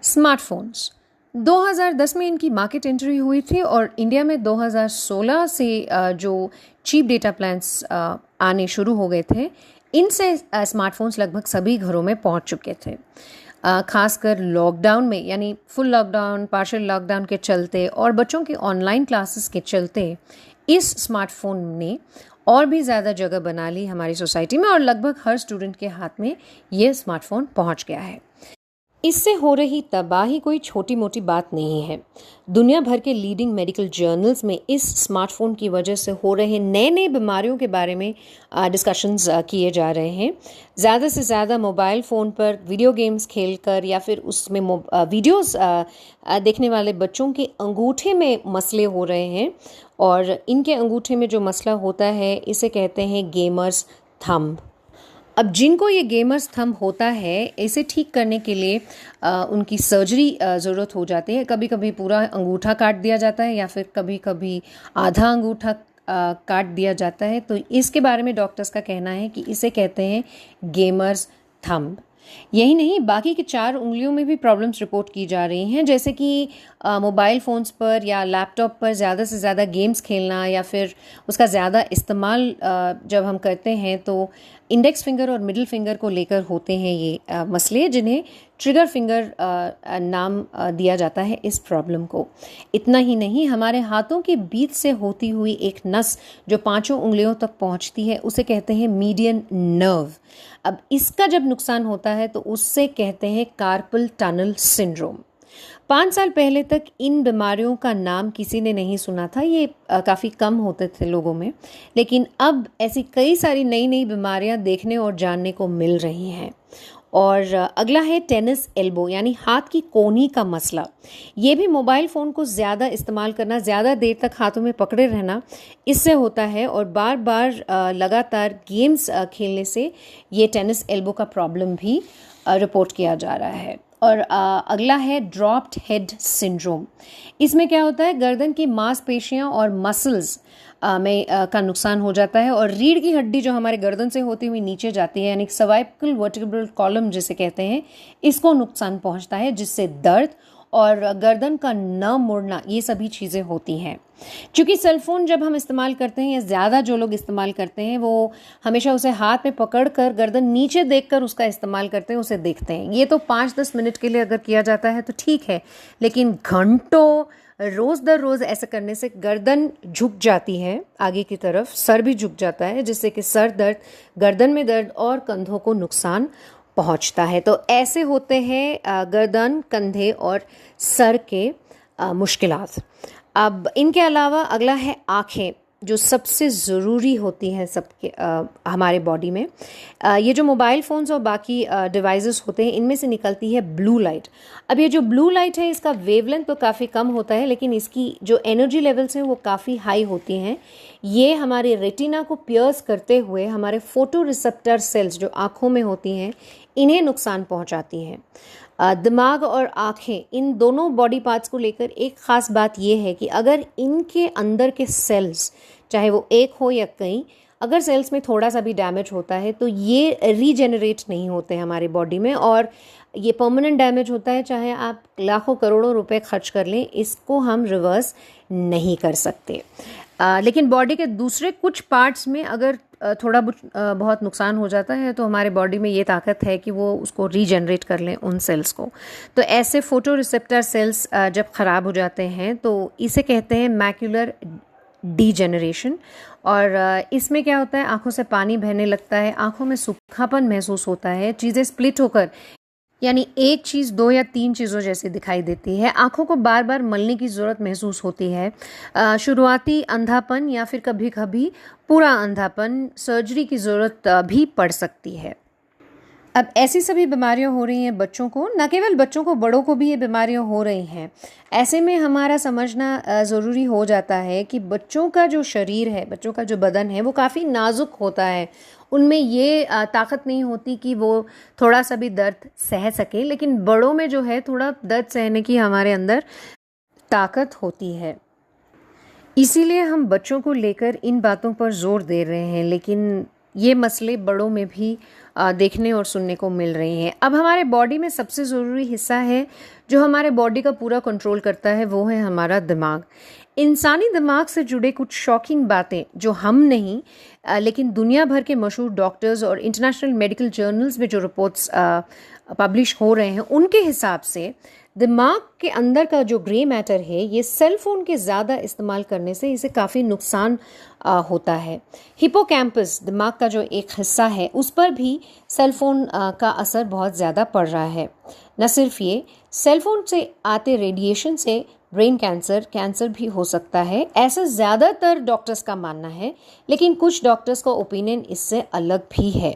Smartphones 2010 में इनकी market entry हुई थी और इंडिया में 2016 से जो चीप डेटा प्लान्स आने शुरू हो गए थे, इनसे स्मार्टफोन्स लगभग सभी घरों में पहुंच चुके थे। खासकर लॉकडाउन में, यानी फुल लॉकडाउन, पार्शियल लॉकडाउन के चलते और बच्चों की ऑनलाइन क्लासेस के चलते इस स्मार्टफोन ने और भी ज़्यादा जगह बना ली हमारी सोसाइटी में और लगभग हर स्टूडेंट के हाथ में ये स्मार्टफोन पहुंच गया है। इससे हो रही तबाही कोई छोटी मोटी बात नहीं है। दुनिया भर के लीडिंग मेडिकल जर्नल्स में इस स्मार्टफोन की वजह से हो रहे नए नए बीमारियों के बारे में डिस्कशंस किए जा रहे हैं। ज़्यादा से ज़्यादा मोबाइल फ़ोन पर वीडियो गेम्स खेलकर या फिर उसमें वीडियोस देखने वाले बच्चों के अंगूठे में मसले हो रहे हैं और इनके अंगूठे में जो मसला होता है इसे कहते हैं गेमर्स थंब। अब जिनको ये गेमर्स थंब होता है, इसे ठीक करने के लिए उनकी सर्जरी ज़रूरत हो जाती है। कभी कभी पूरा अंगूठा काट दिया जाता है या फिर कभी कभी आधा अंगूठा काट दिया जाता है। तो इसके बारे में डॉक्टर्स का कहना है कि इसे कहते हैं गेमर्स थंब। यही नहीं, बाकी के 4 उंगलियों में भी प्रॉब्लम्स रिपोर्ट की जा रही हैं, जैसे कि मोबाइल फ़ोन्स पर या लैपटॉप पर ज़्यादा से ज़्यादा गेम्स खेलना या फिर उसका ज़्यादा इस्तेमाल जब हम करते हैं तो इंडेक्स फिंगर और मिडिल फिंगर को लेकर होते हैं ये मसले, जिन्हें ट्रिगर फिंगर नाम दिया जाता है इस प्रॉब्लम को। इतना ही नहीं, हमारे हाथों के बीच से होती हुई एक नस जो 5 उंगलियों तक पहुंचती है उसे कहते हैं मीडियन नर्व। अब इसका जब नुकसान होता है तो उससे कहते हैं कार्पल टनल सिंड्रोम। 5 साल पहले तक इन बीमारियों का नाम किसी ने नहीं सुना था, ये काफ़ी कम होते थे लोगों में, लेकिन अब ऐसी कई सारी नई नई बीमारियां देखने और जानने को मिल रही हैं। और अगला है टेनिस एल्बो, यानी हाथ की कोहनी का मसला। ये भी मोबाइल फ़ोन को ज़्यादा इस्तेमाल करना, ज़्यादा देर तक हाथों में पकड़े रहना, इससे होता है। और बार बार लगातार गेम्स खेलने से ये टेनिस एल्बो का प्रॉब्लम भी रिपोर्ट किया जा रहा है। और अगला है ड्रॉप्ड हेड सिंड्रोम। इसमें क्या होता है, गर्दन की मांसपेशियां और मसल्स में का नुकसान हो जाता है और रीढ़ की हड्डी जो हमारे गर्दन से होती हुई नीचे जाती है, यानी सर्वाइकल वर्टिब्रल कॉलम जिसे कहते हैं, इसको नुकसान पहुंचता है, जिससे दर्द और गर्दन का न मुड़ना, ये सभी चीज़ें होती हैं। क्योंकि सेलफोन जब हम इस्तेमाल करते हैं या ज़्यादा जो लोग इस्तेमाल करते हैं वो हमेशा उसे हाथ में पकड़ कर गर्दन नीचे देखकर उसका इस्तेमाल करते हैं, उसे देखते हैं। ये तो 5-10 मिनट के लिए अगर किया जाता है तो ठीक है, लेकिन घंटों रोज़ दर रोज़ ऐसे करने से गर्दन झुक जाती है आगे की तरफ, सर भी झुक जाता है, जिससे कि सर दर्द, गर्दन में दर्द और कंधों को नुकसान पहुंचता है। तो ऐसे होते हैं गर्दन, कंधे और सर के मुश्किलात। अब इनके अलावा अगला है आँखें, जो सबसे ज़रूरी होती हैं सबके हमारे बॉडी में। ये जो मोबाइल फ़ोन्स और बाकी डिवाइसेस होते हैं, इनमें से निकलती है ब्लू लाइट। अब ये जो ब्लू लाइट है, इसका वेवलेंथ तो काफ़ी कम होता है, लेकिन इसकी जो एनर्जी लेवल्स हैं वो काफ़ी हाई होती हैं। ये हमारे रेटिना को पियर्स करते हुए हमारे फोटो रिसेप्टर सेल्स जो आँखों में होती हैं, इन्हें नुकसान पहुँचाती हैं। दिमाग और आँखें, इन दोनों बॉडी पार्ट्स को लेकर एक ख़ास बात यह है कि अगर इनके अंदर के सेल्स, चाहे वो एक हो या कई, अगर सेल्स में थोड़ा सा भी डैमेज होता है तो ये रीजेनरेट नहीं होते हैं हमारी बॉडी में और ये परमानेंट डैमेज होता है। चाहे आप लाखों करोड़ों रुपए खर्च कर लें, इसको हम रिवर्स नहीं कर सकते। लेकिन बॉडी के दूसरे कुछ पार्ट्स में अगर थोड़ा बहुत नुकसान हो जाता है तो हमारे बॉडी में ये ताकत है कि वो उसको रीजनरेट कर लें उन सेल्स को। तो ऐसे फोटो रिसेप्टर सेल्स जब ख़राब हो जाते हैं तो इसे कहते हैं मैक्यूलर डीजेनरेशन। और इसमें क्या होता है, आंखों से पानी बहने लगता है, आंखों में सूखापन महसूस होता है, चीज़ें स्प्लिट होकर, यानी एक चीज़ 2 या 3 चीज़ों जैसी दिखाई देती है, आंखों को बार बार मलने की ज़रूरत महसूस होती है, शुरुआती अंधापन या फिर कभी कभी पूरा अंधापन, सर्जरी की ज़रूरत भी पड़ सकती है। अब ऐसी सभी बीमारियां हो रही हैं बच्चों को, न केवल बच्चों को, बड़ों को भी ये बीमारियां हो रही हैं। ऐसे में हमारा समझना ज़रूरी हो जाता है कि बच्चों का जो शरीर है, बच्चों का जो बदन है, वो काफ़ी नाजुक होता है। उनमें ये ताकत नहीं होती कि वो थोड़ा सा भी दर्द सह सके, लेकिन बड़ों में जो है थोड़ा दर्द सहने की हमारे अंदर ताकत होती है। इसीलिए हम बच्चों को लेकर इन बातों पर जोर दे रहे हैं, लेकिन ये मसले बड़ों में भी देखने और सुनने को मिल रही हैं। अब हमारे बॉडी में सबसे ज़रूरी हिस्सा है जो हमारे बॉडी का पूरा कंट्रोल करता है, वो है हमारा दिमाग। इंसानी दिमाग से जुड़े कुछ शॉकिंग बातें जो हम नहीं लेकिन दुनिया भर के मशहूर डॉक्टर्स और इंटरनेशनल मेडिकल जर्नल्स में जो रिपोर्ट्स पब्लिश हो रहे हैं, उनके हिसाब से दिमाग के अंदर का जो ग्रे मैटर है, ये सेल फोन के ज़्यादा इस्तेमाल करने से इसे काफ़ी नुकसान होता है। हिपोकैम्पस दिमाग का जो एक हिस्सा है, उस पर भी सेल फोन का असर बहुत ज़्यादा पड़ रहा है। न सिर्फ ये, सेल फोन से आते रेडिएशन से ब्रेन कैंसर भी हो सकता है, ऐसा ज़्यादातर डॉक्टर्स का मानना है, लेकिन कुछ डॉक्टर्स का ओपिनियन इससे अलग भी है।